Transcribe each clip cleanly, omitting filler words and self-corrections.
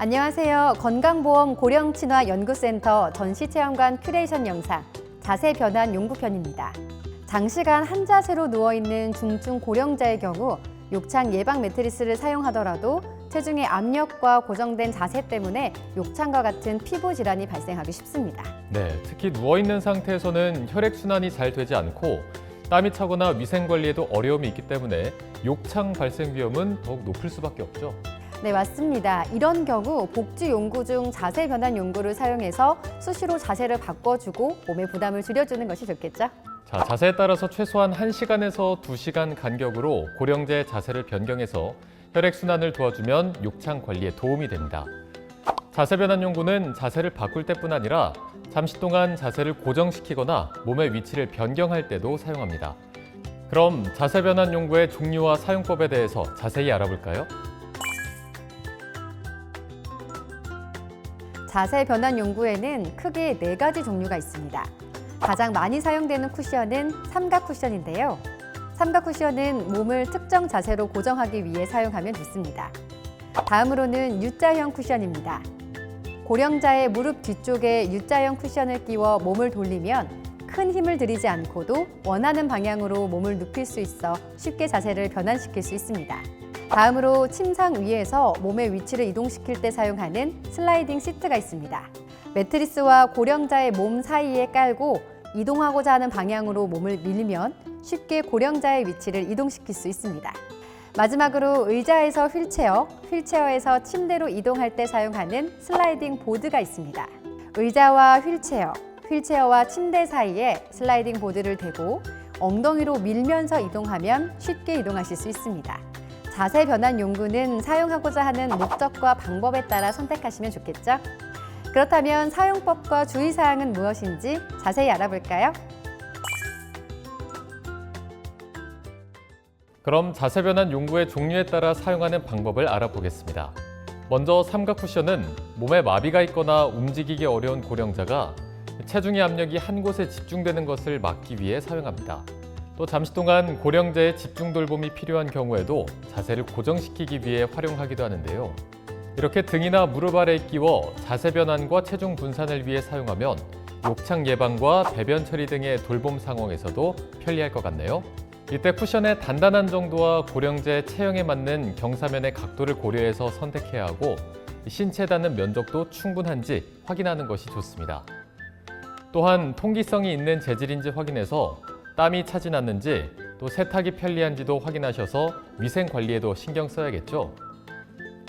안녕하세요. 건강보험 고령친화연구센터 전시체험관 큐레이션 영상 자세 변환 연구편입니다. 장시간 한 자세로 누워있는 중증 고령자의 경우 욕창 예방 매트리스를 사용하더라도 체중의 압력과 고정된 자세 때문에 욕창과 같은 피부 질환이 발생하기 쉽습니다. 네, 특히 누워있는 상태에서는 혈액순환이 잘 되지 않고 땀이 차거나 위생관리에도 어려움이 있기 때문에 욕창 발생 위험은 더욱 높을 수밖에 없죠. 네, 맞습니다. 이런 경우 복지 연구 중 자세 변환 연구를 사용해서 수시로 자세를 바꿔주고 몸의 부담을 줄여주는 것이 좋겠죠? 자, 자세에 따라서 최소한 1시간에서 2시간 간격으로 고령자의 자세를 변경해서 혈액순환을 도와주면 욕창 관리에 도움이 됩니다. 자세 변환 연구는 자세를 바꿀 때뿐 아니라 잠시 동안 자세를 고정시키거나 몸의 위치를 변경할 때도 사용합니다. 그럼 자세 변환 연구의 종류와 사용법에 대해서 자세히 알아볼까요? 자세 변환 연구에는 크게 4가지 종류가 있습니다. 가장 많이 사용되는 쿠션은 삼각 쿠션인데요. 삼각 쿠션은 몸을 특정 자세로 고정하기 위해 사용하면 좋습니다. 다음으로는 U자형 쿠션입니다. 고령자의 무릎 뒤쪽에 U자형 쿠션을 끼워 몸을 돌리면 큰 힘을 들이지 않고도 원하는 방향으로 몸을 눕힐 수 있어 쉽게 자세를 변환시킬 수 있습니다. 다음으로 침상 위에서 몸의 위치를 이동시킬 때 사용하는 슬라이딩 시트가 있습니다. 매트리스와 고령자의 몸 사이에 깔고 이동하고자 하는 방향으로 몸을 밀면 쉽게 고령자의 위치를 이동시킬 수 있습니다. 마지막으로 의자에서 휠체어, 휠체어에서 침대로 이동할 때 사용하는 슬라이딩 보드가 있습니다. 의자와 휠체어, 휠체어와 침대 사이에 슬라이딩 보드를 대고 엉덩이로 밀면서 이동하면 쉽게 이동하실 수 있습니다. 자세 변환 연구는 사용하고자 하는 목적과 방법에 따라 선택하시면 좋겠죠? 그렇다면 사용법과 주의사항은 무엇인지 자세히 알아볼까요? 그럼 자세 변환 연구의 종류에 따라 사용하는 방법을 알아보겠습니다. 먼저 삼각 쿠션은 몸에 마비가 있거나 움직이기 어려운 고령자가 체중의 압력이 한 곳에 집중되는 것을 막기 위해 사용합니다. 또 잠시 동안 고령자의 집중 돌봄이 필요한 경우에도 자세를 고정시키기 위해 활용하기도 하는데요. 이렇게 등이나 무릎 아래에 끼워 자세 변환과 체중 분산을 위해 사용하면 욕창 예방과 배변 처리 등의 돌봄 상황에서도 편리할 것 같네요. 이때 쿠션의 단단한 정도와 고령자의 체형에 맞는 경사면의 각도를 고려해서 선택해야 하고 신체에 닿는 면적도 충분한지 확인하는 것이 좋습니다. 또한 통기성이 있는 재질인지 확인해서 땀이 차진 않는지 또 세탁이 편리한지도 확인하셔서 위생 관리에도 신경 써야겠죠.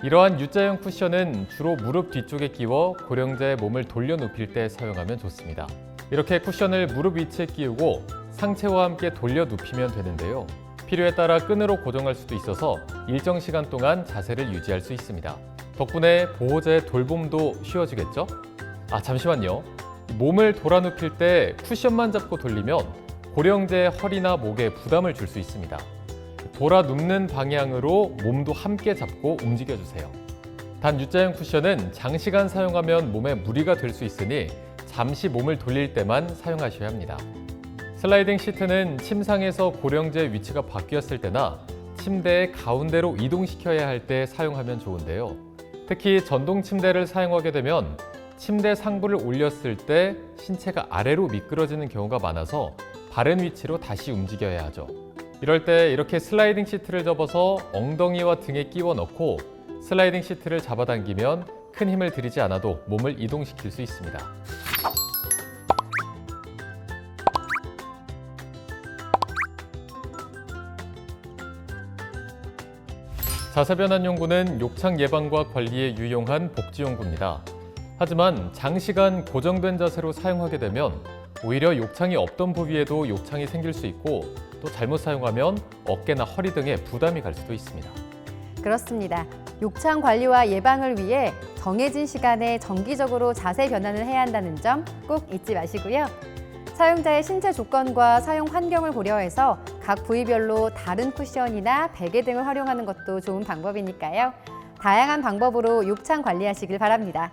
이러한 U자형 쿠션은 주로 무릎 뒤쪽에 끼워 고령자의 몸을 돌려 눕힐 때 사용하면 좋습니다. 이렇게 쿠션을 무릎 위치에 끼우고 상체와 함께 돌려 눕히면 되는데요. 필요에 따라 끈으로 고정할 수도 있어서 일정 시간 동안 자세를 유지할 수 있습니다. 덕분에 보호자의 돌봄도 쉬워지겠죠? 잠시만요. 몸을 돌아 눕힐 때 쿠션만 잡고 돌리면 고령자의 허리나 목에 부담을 줄 수 있습니다. 돌아 눕는 방향으로 몸도 함께 잡고 움직여주세요. 단 U자형 쿠션은 장시간 사용하면 몸에 무리가 될 수 있으니 잠시 몸을 돌릴 때만 사용하셔야 합니다. 슬라이딩 시트는 침상에서 고령자의 위치가 바뀌었을 때나 침대의 가운데로 이동시켜야 할 때 사용하면 좋은데요. 특히 전동 침대를 사용하게 되면 침대 상부를 올렸을 때 신체가 아래로 미끄러지는 경우가 많아서 바른 위치로 다시 움직여야 하죠. 이럴 때 이렇게 슬라이딩 시트를 접어서 엉덩이와 등에 끼워 넣고 슬라이딩 시트를 잡아당기면 큰 힘을 들이지 않아도 몸을 이동시킬 수 있습니다. 자세 변환 연구는 욕창 예방과 관리에 유용한 복지 연구입니다. 하지만 장시간 고정된 자세로 사용하게 되면 오히려 욕창이 없던 부위에도 욕창이 생길 수 있고 또 잘못 사용하면 어깨나 허리 등에 부담이 갈 수도 있습니다. 그렇습니다. 욕창 관리와 예방을 위해 정해진 시간에 정기적으로 자세 변환을 해야 한다는 점 꼭 잊지 마시고요. 사용자의 신체 조건과 사용 환경을 고려해서 각 부위별로 다른 쿠션이나 베개 등을 활용하는 것도 좋은 방법이니까요. 다양한 방법으로 욕창 관리하시길 바랍니다.